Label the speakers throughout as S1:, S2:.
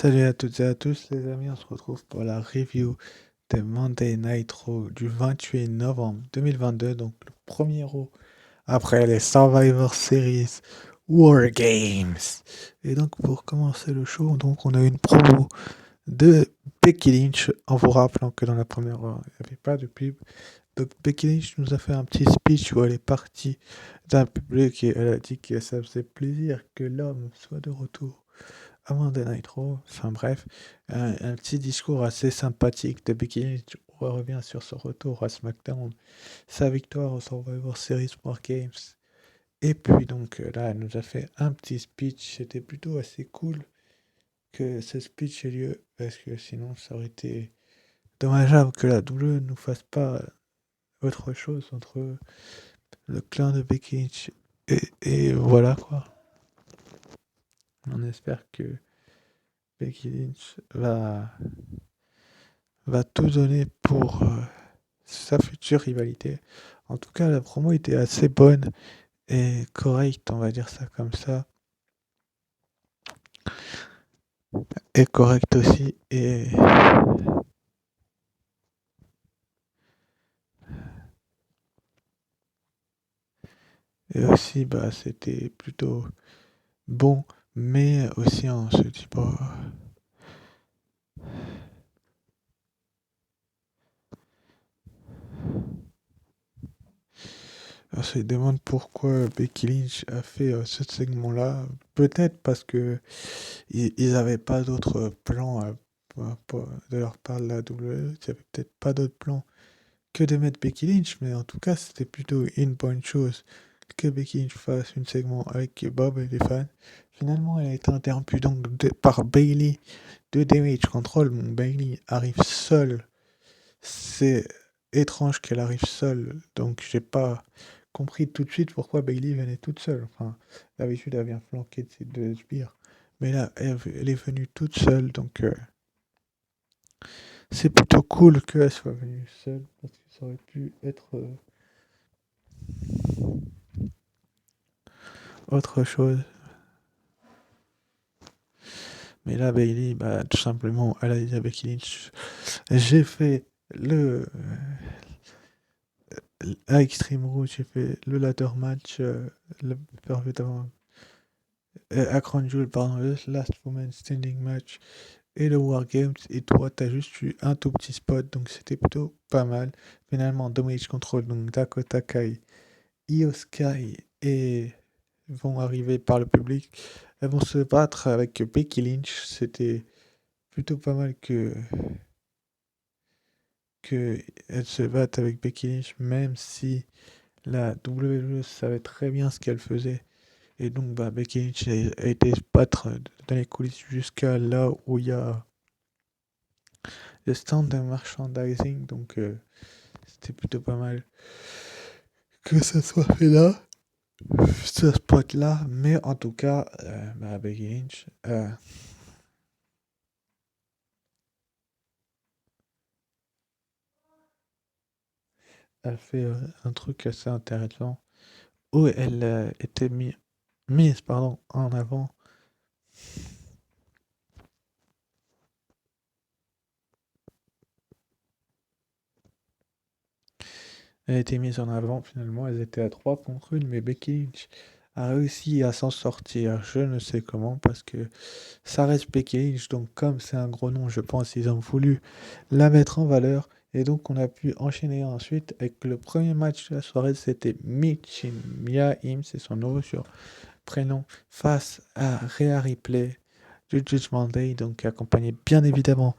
S1: Salut à toutes et à tous les amis, on se retrouve pour la review de Monday Night Raw du 28 novembre 2022, donc le premier Raw après les Survivor Series War Games. Et donc pour commencer le show, donc on a une promo de Becky Lynch en vous rappelant que dans la première Raw, il n'y avait pas de pub. Donc Becky Lynch nous a fait un petit speech où elle est partie d'un public et elle a dit que ça faisait plaisir que l'homme soit de retour à Monday Night Raw. Enfin bref, un petit discours assez sympathique de Becky Lynch. On revient sur son retour à SmackDown, sa victoire au Survivor Series War Games. Et puis donc là, elle nous a fait un petit speech. C'était plutôt assez cool que ce speech ait lieu parce que sinon ça aurait été dommageable que la WWE ne nous fasse pas autre chose entre le clan de Becky Lynch et voilà quoi. On espère que Becky Lynch va tout donner pour sa future rivalité. En tout cas, la promo était assez bonne et correcte, on va dire ça comme ça. Et correcte aussi. Et aussi, bah, c'était plutôt bon, mais aussi on se dit, bah, on se demande pourquoi Becky Lynch a fait ce segment-là. Peut-être parce que ils n'avaient pas d'autres plans de leur part de la WWE. Il n'y avait peut-être pas d'autres plans que de mettre Becky Lynch, mais en tout cas, c'était plutôt une bonne chose que Becky Lynch fasse un segment avec Bob et les fans. Finalement, elle a été interrompue donc par Bailey de Damage Control. Bon, Bailey arrive seule. C'est étrange qu'elle arrive seule, donc j'ai pas compris tout de suite pourquoi Bailey venait toute seule. Enfin, d'habitude, elle vient flanquer de ses deux sbires. Mais là, elle est venue toute seule, donc c'est plutôt cool qu'elle soit venue seule, parce que ça aurait pu être autre chose. Mais là, Bailey, bah, tout simplement, elle a dit à Becky Lynch, j'ai fait à Extreme Rules, j'ai fait le ladder match, le perfect avant, à Crown Jewel, pardon, le Last Woman Standing match et le War Games, et toi, t'as juste eu un tout petit spot, donc c'était plutôt pas mal. Finalement, Damage Control, donc Dakota Kai, Io Sky et vont arriver par le public. Elles vont se battre avec Becky Lynch. C'était plutôt pas mal que elles se battent avec Becky Lynch, même si la WWE savait très bien ce qu'elle faisait. Et donc, bah, Becky Lynch a été se battre dans les coulisses jusqu'à là où il y a le stand de merchandising. Donc, c'était plutôt pas mal que ça soit fait là, ce spot-là. Mais en tout cas, bah, Becky Lynch a fait un truc assez intéressant où elle était mise pardon, en avant. Elle a été mise en avant, finalement, elles étaient à 3 contre 1, mais Becky Lynch a réussi à s'en sortir, je ne sais comment, parce que ça reste Becky Lynch, donc comme c'est un gros nom, je pense ils ont voulu la mettre en valeur, et donc on a pu enchaîner ensuite avec le premier match de la soirée, c'était Michin Mia Im, c'est son nouveau prénom, face à Rhea Ripley du Judgment Day, donc accompagné bien évidemment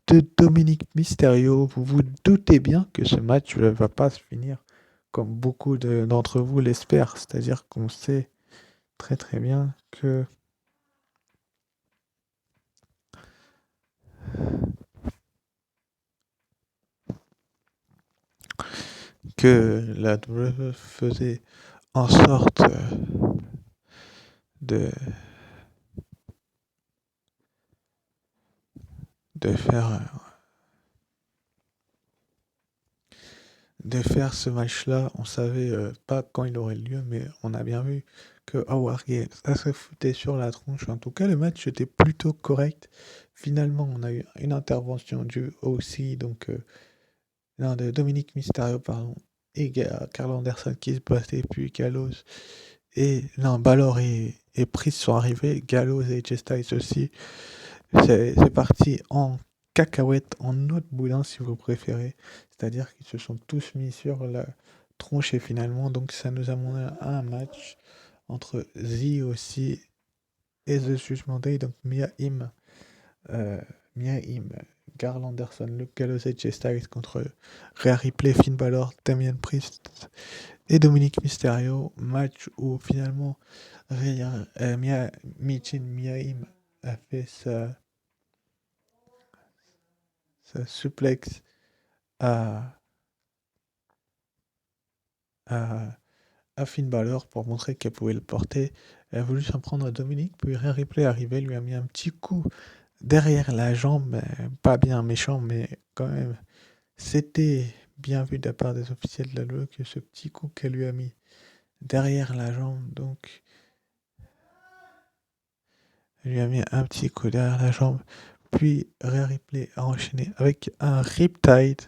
S1: de Dominique Mysterio. Vous vous doutez bien que ce match ne va pas se finir comme beaucoup d'entre vous l'espèrent, c'est-à-dire qu'on sait très très bien que la WWE faisait en sorte de, de faire de faire ce match-là. On savait pas quand il aurait lieu, mais on a bien vu que Howard Games, ça se foutait sur la tronche. En tout cas, le match était plutôt correct. Finalement, on a eu une intervention du OC, donc non, de Dominique Mysterio, pardon, et Carl Anderson qui se battait, puis Gallows. Et non, Balor et Priest sont arrivés, Gallows et Jay Styles aussi. C'est parti en cacahuète, en eau de boudin si vous préférez. C'est-à-dire qu'ils se sont tous mis sur la tronche et finalement, donc ça nous a mené à un match entre Z aussi et The Judgment Day, donc euh, Mia Im, Garl Anderson, Luke Gallows et Jay Styles contre Rhea Ripley, Finn Balor, Damian Priest et Dominic Mysterio. Match où finalement Mia Im a fait sa suplex à, à, à Finn Balor pour montrer qu'elle pouvait le porter. Elle a voulu s'en prendre à Dominic, puis Rhea Ripley est arrivé, lui a mis un petit coup derrière la jambe, pas bien méchant, mais quand même, c'était bien vu de la part des officiels de la loi que ce petit coup qu'elle lui a mis derrière la jambe, donc elle lui a mis un petit coup derrière la jambe, puis Rhea Ripley a enchaîné avec un Riptide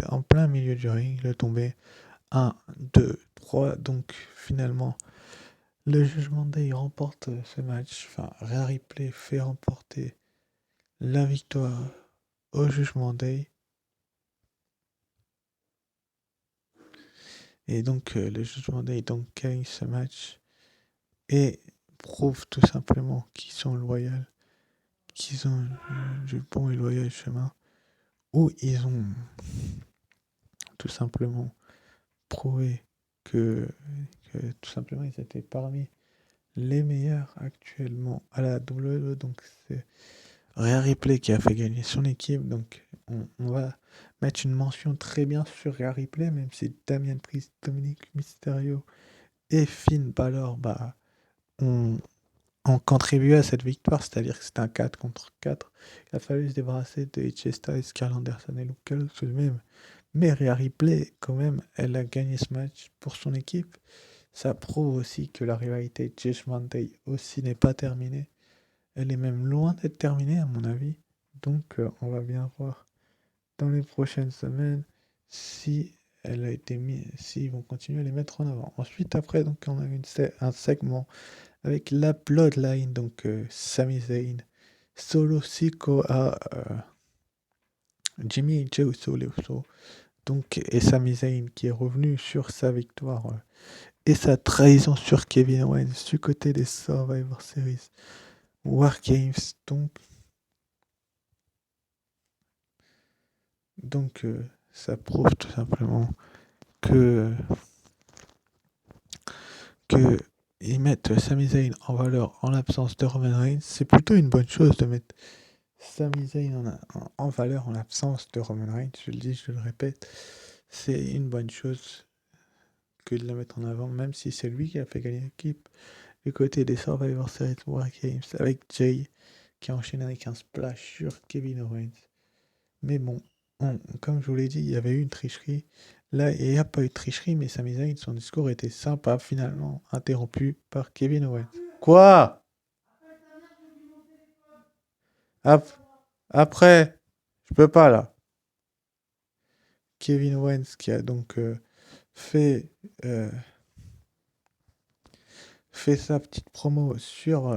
S1: en plein milieu du ring, il est tombé 1, 2, 3, donc finalement le Judgment Day remporte ce match, enfin Rhea Ripley fait remporter la victoire au Judgment Day. Et donc, le Judgment Day donc gagne ce match et prouve tout simplement qu'ils sont loyaux, qu'ils ont du bon et loyal chemin, où ils ont tout simplement prouvé que, que tout simplement ils étaient parmi les meilleurs actuellement à la WWE. Donc, c'est Rhea Ripley qui a fait gagner son équipe. Donc, on va mettre une mention très bien sur Rhea Ripley, même si Damian Priest, Dominic Mysterio et Finn Balor, bah, ont, ont contribué à cette victoire, c'est-à-dire que c'était un 4 contre 4. Il a fallu se débarrasser de AJ Styles, Karl Anderson et Luke Gallows tout de même. Mais Rhea Ripley, quand même, elle a gagné ce match pour son équipe. Ça prouve aussi que la rivalité Judgment Day aussi n'est pas terminée. Elle est même loin d'être terminée, à mon avis. Donc, on va bien voir dans les prochaines semaines si elle a été mise, s'ils vont continuer à les mettre en avant. Ensuite, après, donc, on a un segment avec la Bloodline, donc Sami Zayn, Solo Sikoa, Jimmy et Joe Solo, donc, et Sami Zayn qui est revenu sur sa victoire et sa trahison sur Kevin Owens du côté des Survivor Series War Games. Donc, ça prouve tout simplement que, que ils mettent Sami Zayn en valeur en l'absence de Roman Reigns. C'est plutôt une bonne chose de mettre Sami Zayn en valeur en l'absence de Roman Reigns. Je le dis, je le répète, c'est une bonne chose que de le mettre en avant, même si c'est lui qui a fait gagner l'équipe du côté des Survivor Series War Games avec Jay qui a enchaîné avec un splash sur Kevin Owens. Mais bon, comme je vous l'ai dit, il y avait eu une tricherie. Là, il n'y a pas eu de tricherie, mais Sami Zayn, son discours était sympa, finalement interrompu par Kevin Owens. Quoi? Ap- Après, je peux pas là. Kevin Owens qui a donc fait, euh, fait sa petite promo sur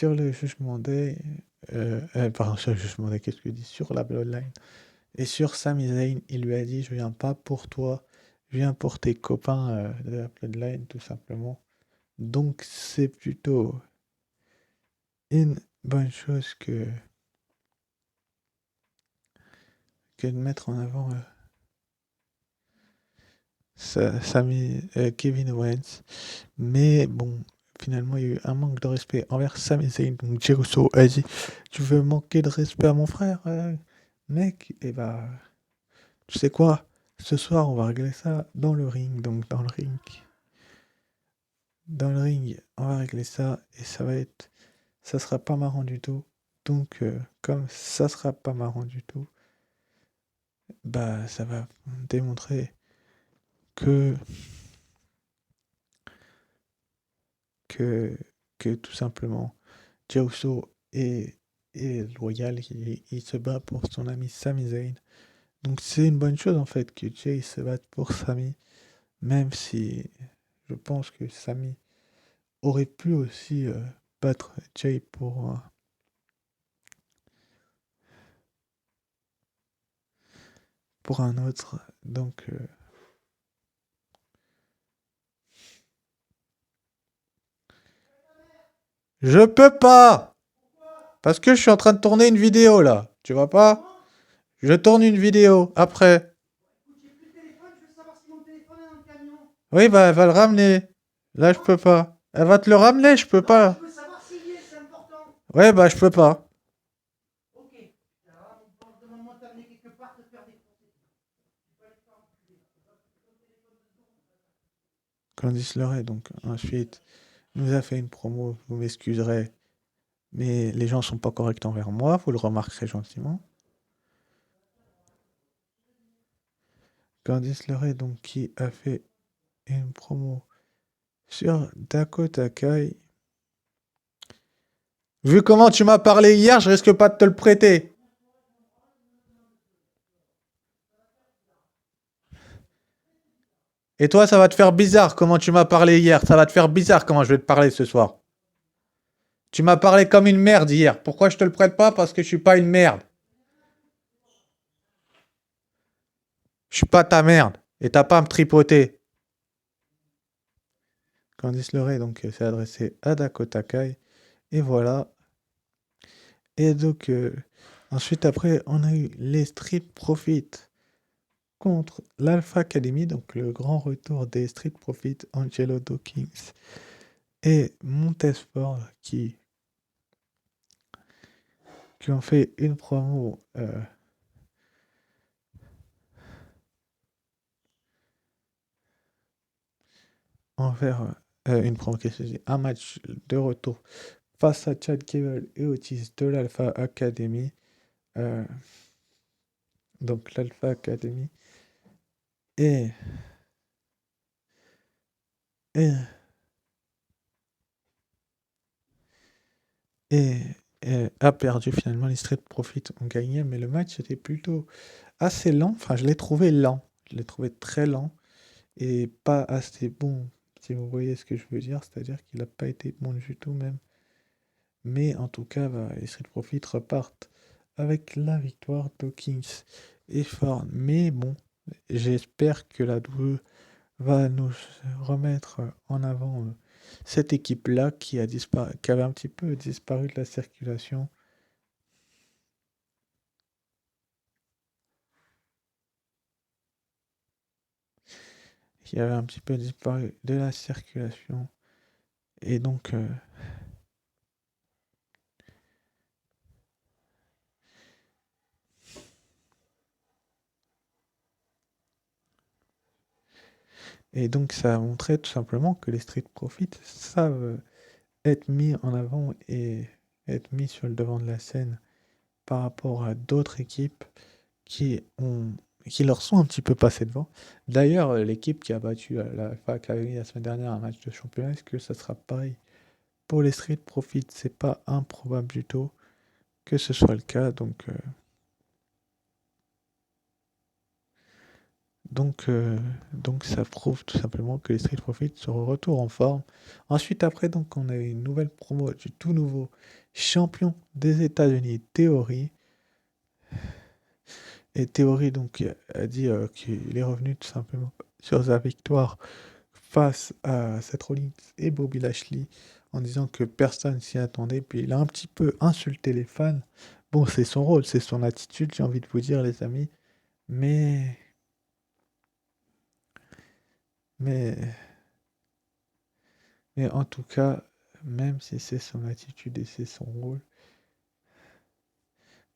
S1: le Judgment Day. Pardon, sur le Judgment Day, qu'est-ce que je dis? Sur la Bloodline. Et sur Sami Zayn, il lui a dit: je viens pas pour toi, je viens pour tes copains de la Bloodline, tout simplement. Donc, c'est plutôt une bonne chose que de mettre en avant Kevin Owens. Mais bon, finalement, il y a eu un manque de respect envers Sami Zayn. Donc, Jericho a dit: tu veux manquer de respect à mon frère, mec? Et bah, tu sais quoi? Ce soir, on va régler ça dans le ring. Donc, dans le ring, on va régler ça et ça sera pas marrant du tout. Donc, comme ça sera pas marrant du tout, bah, ça va démontrer que, que tout simplement Jey Uso est loyal, il se bat pour son ami Sami Zayn. Donc c'est une bonne chose en fait que Jey se batte pour Sami, même si je pense que Sami aurait pu aussi battre Jey pour un autre. Donc je peux pas parce que je suis en train de tourner une vidéo là. Tu vois pas? Je tourne une vidéo après. Oui, bah elle va le ramener. Là, je peux pas. Elle va te le ramener, je peux pas. Ouais, bah je peux pas. Candice LeRae, donc ensuite, nous a fait une promo. Vous m'excuserez, mais les gens sont pas corrects envers moi. Vous le remarquerez gentiment. Candice LeRae, donc qui a fait une promo sur Dakota Kai. Vu comment tu m'as parlé hier, je risque pas de te le prêter. Et toi, ça va te faire bizarre comment tu m'as parlé hier. Ça va te faire bizarre comment je vais te parler ce soir. Tu m'as parlé comme une merde hier. Pourquoi je te le prête pas? Parce que je suis pas une merde. Je suis pas ta merde. Et t'as pas à me tripoter. Candice LeRae, donc, s'est adressée à Dakota Kai. Et voilà. Et donc, ensuite, après, on a eu les Street Profits contre l'Alpha Academy. Donc, le grand retour des Street Profits, Angelo Dawkins et Montesford qui ont fait une promo envers une promo, qu'est-ce que c'est un match de retour face à Chad Gable et Otis de l'Alpha Academy. Euh, donc l'Alpha Academy et, et, et, et a perdu finalement. Les Street Profits ont gagné, mais le match était plutôt assez lent. Enfin, je l'ai trouvé lent. Je l'ai trouvé très lent et pas assez bon, si vous voyez ce que je veux dire. C'est-à-dire qu'il n'a pas été bon du tout même. Mais en tout cas, bah, les Street Profits repartent avec la victoire. Dawkins et Ford. Mais bon, j'espère que la WWE va nous remettre en avant cette équipe-là qui avait un petit peu disparu de la circulation. Qui avait un petit peu disparu de la circulation. Et donc, ça a montré tout simplement que les Street Profits savent être mis en avant et être mis sur le devant de la scène par rapport à d'autres équipes qui ont qui leur sont un petit peu passées devant. D'ailleurs, l'équipe qui a battu la FAC la semaine dernière un match de championnat, est-ce que ça sera pareil pour les Street Profits? C'est pas improbable du tout que ce soit le cas. Donc ça prouve tout simplement que les Street Profits sont de retour en forme. Ensuite, après, donc, on a une nouvelle promo du tout nouveau champion des États-Unis, Theory. Et Theory donc a dit qu'il est revenu tout simplement sur sa victoire face à Seth Rollins et Bobby Lashley en disant que personne s'y attendait. Puis il a un petit peu insulté les fans. Bon, c'est son rôle, c'est son attitude, j'ai envie de vous dire, les amis. Mais, mais, mais en tout cas, même si c'est son attitude et c'est son rôle,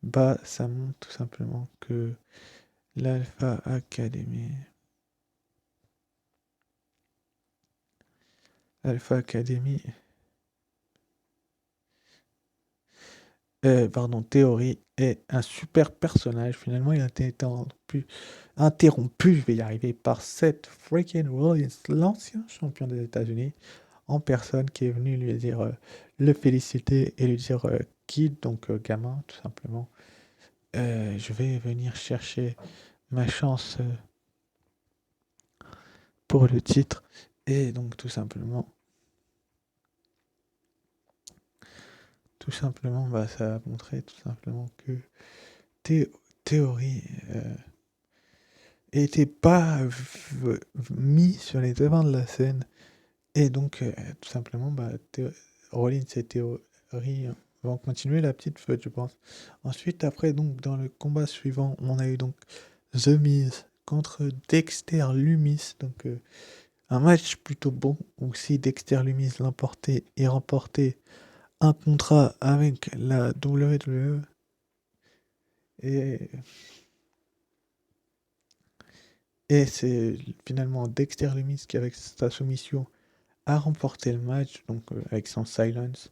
S1: bah, ça montre tout simplement que l'Alpha Academy, l'Alpha Academy Theory est un super personnage. Finalement, il a été interrompu, je vais y arriver, par Seth freaking Rollins, l'ancien champion des États-Unis, en personne qui est venu lui dire, le féliciter et lui dire, kid, donc gamin, tout simplement, je vais venir chercher ma chance pour le titre. Et donc tout simplement, bah, ça a montré tout simplement que Thé- Théorie était pas mis sur les devants de la scène. Et donc, tout simplement, bah, Rollins et Théorie vont continuer la petite feud, je pense. Ensuite, après, donc, dans le combat suivant, on a eu donc The Miz contre Dexter Lumis. Donc, un match plutôt bon, où si Dexter Lumis l'emportait et remportait un contrat avec la WWE. Et, et c'est finalement Dexter Lumis qui, avec sa soumission, a remporté le match, donc avec son silence.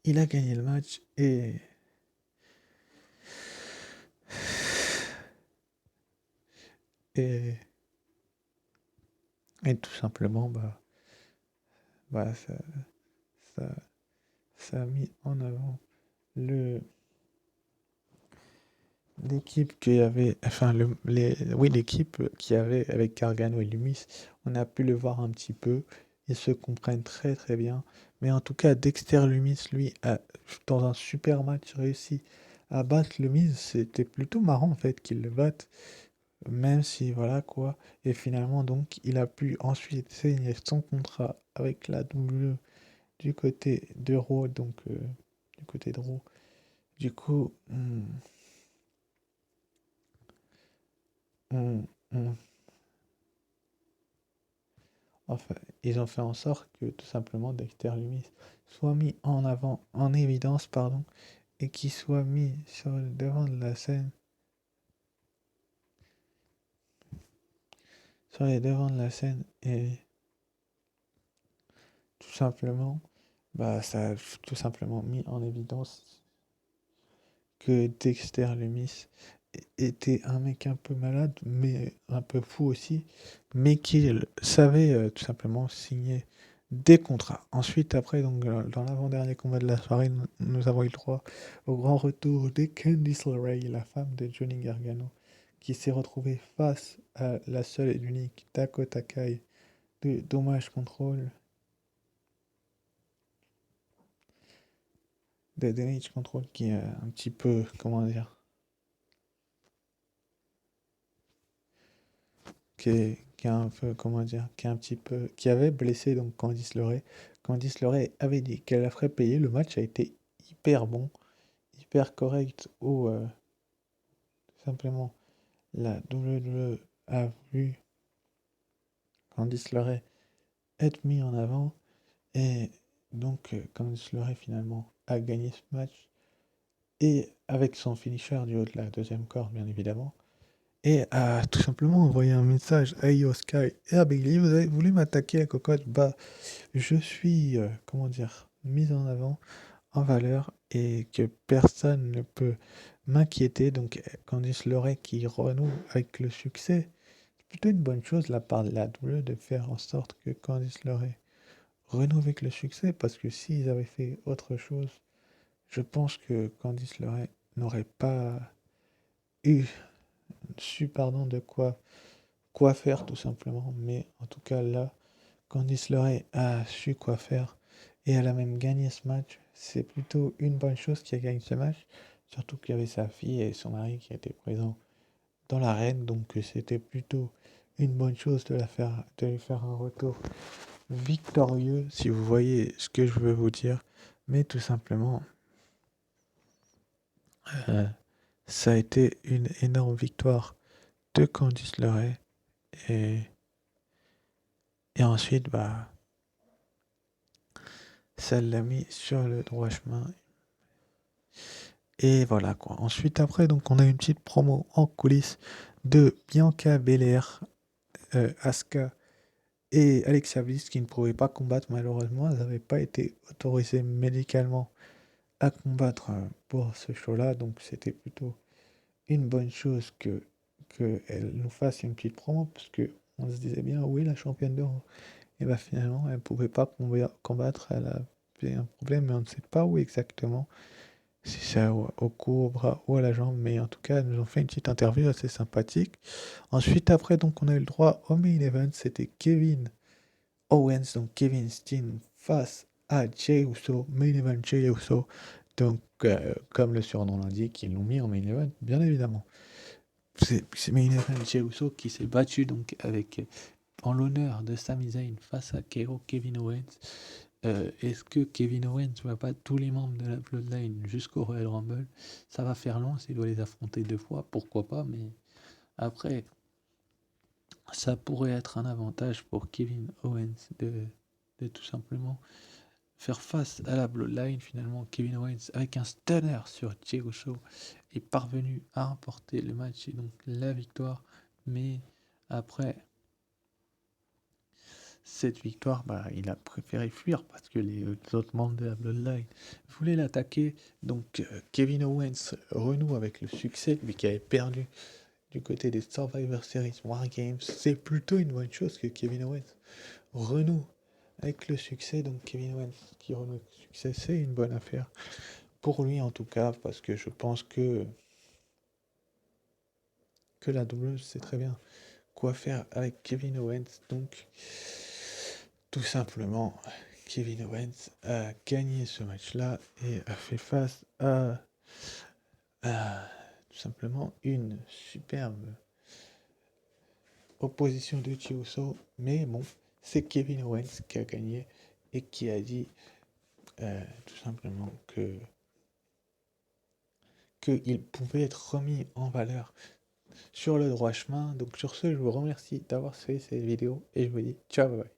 S1: Il a gagné le match et, et tout simplement, bah ça, ça a mis en avant le l'équipe qui avait, enfin oui, l'équipe qui avait avec Gargano et Lumis. On a pu le voir un petit peu. Ils se comprennent très très bien. Mais en tout cas, Dexter Lumis, lui, a, dans un super match, réussi à battre Lumis. C'était plutôt marrant en fait qu'il le batte. Même si, voilà quoi. Et finalement, donc, il a pu ensuite signer son contrat avec la WWE du côté de Raw, donc du côté de Raw. Du coup, on- on- enfin, ils ont fait en sorte que tout simplement Dexter Lumis soit mis en avant, en évidence, pardon, et qu'il soit mis sur le devant de la scène, sur les devants de la scène, et tout simplement, bah, ça a tout simplement mis en évidence que Dexter Lumis était un mec un peu malade, mais un peu fou aussi, mais qui savait tout simplement signer des contrats. Ensuite, après, donc, dans l'avant-dernier combat de la soirée, nous avons eu le droit au grand retour de Candice LeRae, la femme de Johnny Gargano, qui s'est retrouvée face à la seule et l'unique Dakota Kai de Dommage Control, de Damage Control, qui est un petit peu, comment dire, qui est un peu, comment dire, qui est un petit peu, qui avait blessé donc Candice LeRae. Candice LeRae avait dit qu'elle la ferait payer. Le match a été hyper bon, hyper correct, où tout simplement la WWE a vu Candice LeRae être mis en avant et donc Candice LeRae finalement a gagné ce match et avec son finisher du haut de la deuxième corde bien évidemment. Et a tout simplement envoyé un message à Io Sky et à Bayley. Vous avez voulu m'attaquer à cocotte, bah je suis, comment dire, mise en avant, en valeur et que personne ne peut m'inquiéter. Donc Candice LeRae qui renoue avec le succès, c'est plutôt une bonne chose de la part de la WWE de faire en sorte que Candice LeRae renoue avec le succès parce que s'ils avaient fait autre chose, je pense que Candice LeRae n'aurait pas eu su, pardon, de quoi faire tout simplement. Mais en tout cas là, Candice LeRae a su quoi faire et elle a même gagné ce match. C'est plutôt une bonne chose qui a gagné ce match, surtout qu'il y avait sa fille et son mari qui étaient présents dans l'arène, donc c'était plutôt une bonne chose de lui faire un retour victorieux, si vous voyez ce que je veux vous dire. Mais tout simplement, euh, ça a été une énorme victoire de Candice LeRae et, et ensuite, bah, ça l'a mis sur le droit chemin. Et voilà quoi. Ensuite, après, donc, on a une petite promo en coulisses de Bianca Belair, Asuka et Alexa Bliss qui ne pouvaient pas combattre malheureusement. Elles n'avaient pas été autorisées médicalement à combattre pour ce show-là. Donc, c'était plutôt une bonne chose qu'elle nous fasse une petite promo parce que on se disait bien, oui, la championne d'or et bah finalement elle pouvait pas combattre, elle avait un problème, mais on ne sait pas où exactement, si c'est au cou, au bras ou à la jambe, mais en tout cas, elles nous ont fait une petite interview assez sympathique. Ensuite, après, donc, on a eu le droit au main event, c'était Kevin Owens, donc Kevin Steen face à Jey Uso, main event Jey Uso, donc comme le surnom l'indique, ils l'ont mis en main event, bien évidemment. C'est main event Jey Uso qui s'est battu donc avec, en l'honneur de Sami Zayn face à Kevin Owens. Est-ce que Kevin Owens ne va pas tous les membres de la Bloodline jusqu'au Royal Rumble? Ça va faire long s'il doit les affronter 2 fois, pourquoi pas, mais après, ça pourrait être un avantage pour Kevin Owens de tout simplement faire face à la Bloodline. Finalement, Kevin Owens, avec un stunner sur Jey Uso, est parvenu à remporter le match et donc la victoire. Mais après cette victoire, il a préféré fuir parce que les autres membres de la Bloodline voulaient l'attaquer. Donc Kevin Owens renoue avec le succès, lui qui avait perdu du côté des Survivor Series War Games. C'est plutôt une bonne chose que Kevin Owens renoue avec le succès. Donc Kevin Owens qui renoue avec le succès, c'est une bonne affaire. Pour lui en tout cas, parce que je pense que la WWE sait très bien quoi faire avec Kevin Owens. Donc tout simplement, Kevin Owens a gagné ce match-là et a fait face à tout simplement une superbe opposition de Jey Uso. Mais bon, c'est Kevin Owens qui a gagné et qui a dit tout simplement qu'il pouvait être remis en valeur sur le droit chemin. Donc sur ce, je vous remercie d'avoir fait cette vidéo et je vous dis ciao, bye bye.